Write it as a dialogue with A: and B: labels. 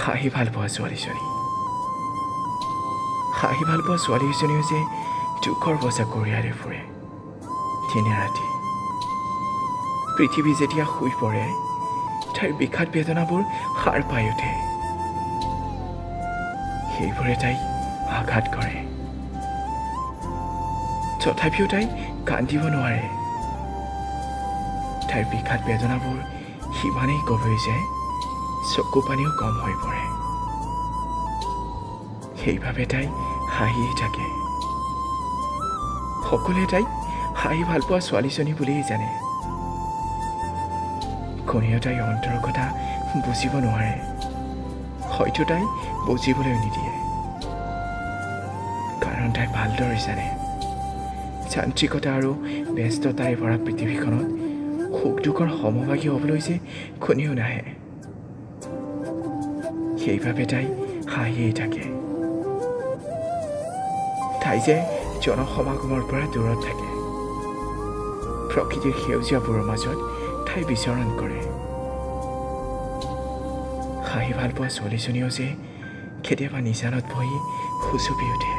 A: হাঁহি ভাল পোৱা ছোৱালীজনী, হাঁহি ভাল পোৱা ছোৱালীজনীও যে দুখৰ বজা কঢ়িয়াই ফুৰে দিনে ৰাতি। পৃথিৱী যেতিয়া শুই পৰে তাইৰ বিষাদ বেদনাবোৰ সাৰ পাই উঠে। সেইবোৰে তাইক আঘাত কৰে, তথাপিও তাই কান্দিব নোৱাৰে। তাইৰ বিষাদ বেদনাবোৰ সিমানেই গভীৰ যে চকু পানীও কম হৈ পৰে। সেইবাবে তাই হাঁহিয়েই থাকে। সকলোৱে তাইক হাঁহি ভাল পোৱা ছোৱালীজনী বুলিয়েই জানে। কোনেও তাইৰ অন্তৰৰ কথা বুজিব নোৱাৰে, হয়তো তাই বুজিবলৈ নিদিয়ে। কাৰণ তাই ভালদৰে জানে যান্ত্ৰিকতা আৰু ব্যস্ততাৰে ভৰা পৃথিৱীখনত সুখ দুখৰ সমভাগী হ'বলৈ যে কোনেও নাহে। সেইবাবে তাই হাঁহিয়েই থাকে। তাই যে জনসমাগমৰ পৰা দূৰত থাকে, প্ৰকৃতিৰ সেউজীয়াবোৰৰ মাজত তাই বিচৰণ কৰে। হাঁহি ভাল পোৱা ছোৱালীজনীও যে কেতিয়াবা নিজানত বহি সুচুপি উঠে।